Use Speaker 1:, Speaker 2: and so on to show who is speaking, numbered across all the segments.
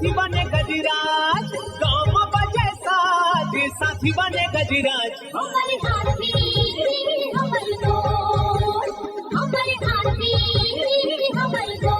Speaker 1: साथी बने गजराज, गाँव में बजे साज, साथी बने गजराज।
Speaker 2: हमारे हाथी हमारे दोस्त, हमारे हाथी हमारे दोस्त।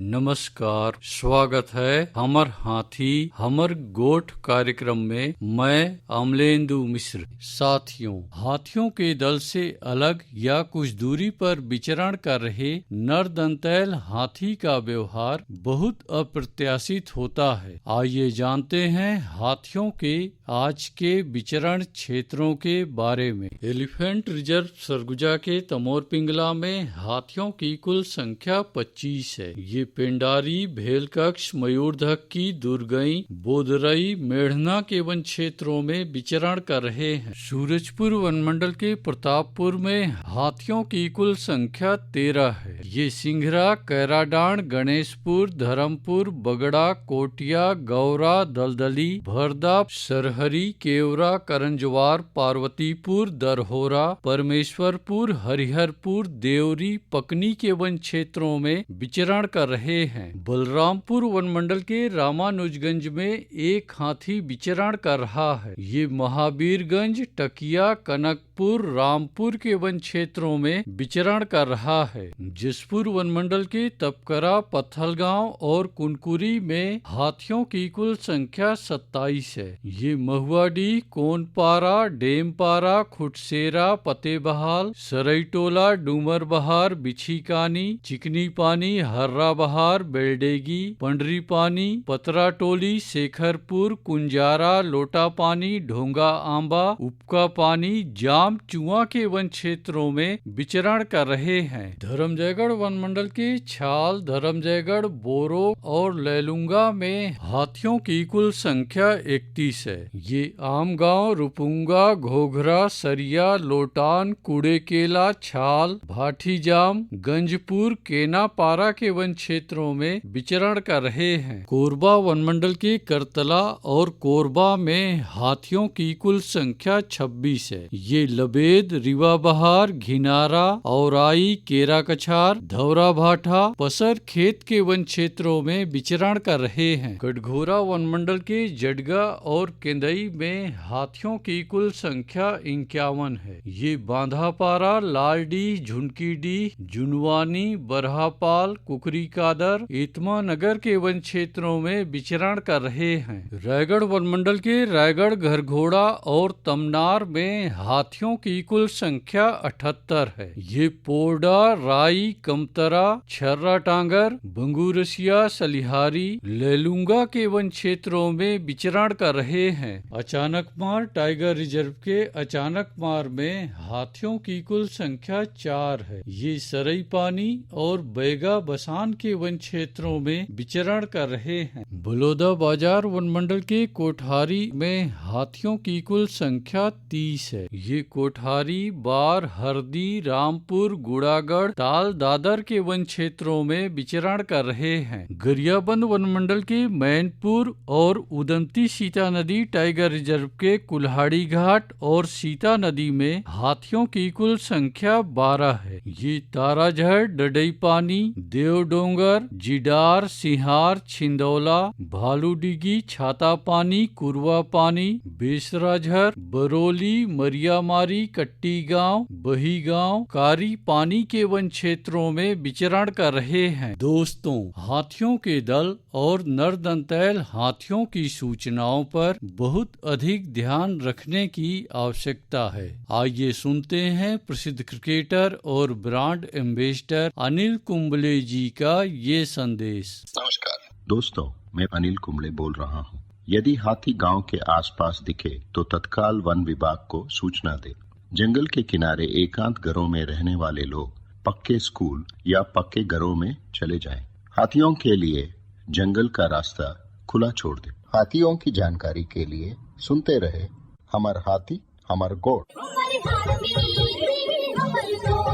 Speaker 3: नमस्कार, स्वागत है हमर हाथी हमर गोठ कार्यक्रम में। मैं अमलेंदु मिश्र। साथियों, हाथियों के दल से अलग या कुछ दूरी पर विचरण कर रहे नरदंतैल हाथी का व्यवहार बहुत अप्रत्याशित होता है। आइए जानते हैं हाथियों के आज के विचरण क्षेत्रों के बारे में। एलिफेंट रिजर्व सरगुजा के तमोर पिंगला में हाथियों की कुल संख्या 25 है। ये पेंडारी, भेलकक्ष, मयूरधक की दुर्गई, बोदरई, मेढ़ना के वन क्षेत्रों में विचरण कर रहे हैं। सूरजपुर वनमंडल के प्रतापपुर में हाथियों की कुल संख्या 13 है। ये सिंघरा, कैराडांड, गणेशपुर, धर्मपुर, बगड़ा, कोटिया, गौरा, दलदली, भरदा, सरहरी, केवरा, करंजवार, पार्वतीपुर, दरहोरा, परमेश्वरपुर, हरिहरपुर, देवरी, पकनी के वन क्षेत्रों में विचरण कर रहे हैं। बलरामपुर वनमंडल के रामानुजगंज में एक हाथी विचरण कर रहा है। ये महावीरगंज, टकिया, कनकपुर, रामपुर के वन क्षेत्रों में विचरण कर रहा है। जसपुर वनमंडल के तपकरा, पत्थलगांव और कुनकुरी में हाथियों की कुल संख्या 27 है। ये महुआडी, कोनपारा, डेमपारा, खुटसेरा, पतेबहाल, सरईटोला, डूमरबहार, बिछीकानी, चिकनी पानी, हर्रा बहार, बेलडेगी, पंडरी पानी, पतराटोली, शेखरपुर, कुंजारा, लोटा पानी, ढोंगा आंबा, उपका पानी, जाम, चुआ के वन क्षेत्रों में विचरण कर रहे हैं। धर्मजयगढ़ वनमंडल के छाल, धर्मजयगढ़, बोरो और लैलुंगा में हाथियों की कुल संख्या 31 है। ये आमगांव, रुपुंगा, घोघरा, सरिया, लोटान, कुड़ेकेला, छाल, भाटीजाम, गंजपुर, केनापारा के वन क्षेत्रों में विचरण कर रहे हैं। कोरबा वनमंडल के करतला और कोरबा में हाथियों की कुल संख्या 26 है। ये लबेद, रिवा बहार, घिनारा, औराई, केरा कछार, धौरा भाठा, पसर खेत के वन क्षेत्रों में विचरण कर रहे हैं। कटघोरा वनमंडल के जडगा और केंदई में हाथियों की कुल संख्या 51 है। ये बांधापारा, लालडी, झुनकीडी, जुनवानी, बरहापाल, कुकरी कादर, इतमा नगर के वन क्षेत्रों में विचरण कर रहे हैं। रायगढ़ वनमंडल के रायगढ़, घरघोड़ा और तमनार में हाथियों की कुल संख्या 78 है। ये पोडा, राई, कमतरा, छर्रा टांगर, बंगूरसिया, सलिहारी, लेलुंगा के वन क्षेत्रों में विचरण कर रहे हैं। अचानकमार टाइगर रिजर्व के अचानकमार में हाथियों की कुल संख्या 4 है। ये सरई पानी और बैगा बसान के वन क्षेत्रों में विचरण कर रहे हैं। बलौदा बाजार वनमंडल के कोठारी में हाथियों की कुल संख्या 30 है। ये कोठारी, बार, हरदी, रामपुर, गुड़ागढ़, ताल, दादर के वन क्षेत्रों में विचरण कर रहे हैं। गरियाबंद वनमंडल के मैनपुर और उदंती सीता नदी टाइगर रिजर्व के कुल्हाड़ी घाट और सीता नदी में हाथियों की कुल संख्या 12 है। ये ताराझर, डडई पानी, देवडोंगर, जिडार, सिहार, छिंदौला, भालूडिगी, छाता पानी, कुरवा पानी, बेसराझर, बरोली, मरियामारी, कट्टी गांव, बही गांव, कारी पानी के वन क्षेत्रों में विचरण कर रहे हैं। दोस्तों, हाथियों के दल और नरदंतैल हाथियों की सूचनाओं पर बहुत अधिक ध्यान रखने की आवश्यकता है। आइए सुनते हैं प्रसिद्ध क्रिकेटर और ब्रांड एम्बेसडर अनिल कुंबले जी का ये संदेश।
Speaker 4: नमस्कार दोस्तों, मैं अनिल कुंबले बोल रहा हूँ। यदि हाथी गांव के आसपास दिखे तो तत्काल वन विभाग को सूचना दे। जंगल के किनारे एकांत घरों में रहने वाले लोग पक्के स्कूल या पक्के घरों में चले जाएं। हाथियों के लिए जंगल का रास्ता खुला छोड़ दे। हाथियों की जानकारी के लिए सुनते रहे हमार हाथी हमार गोठ।
Speaker 2: हमारे हाथी हमारे दोस्त।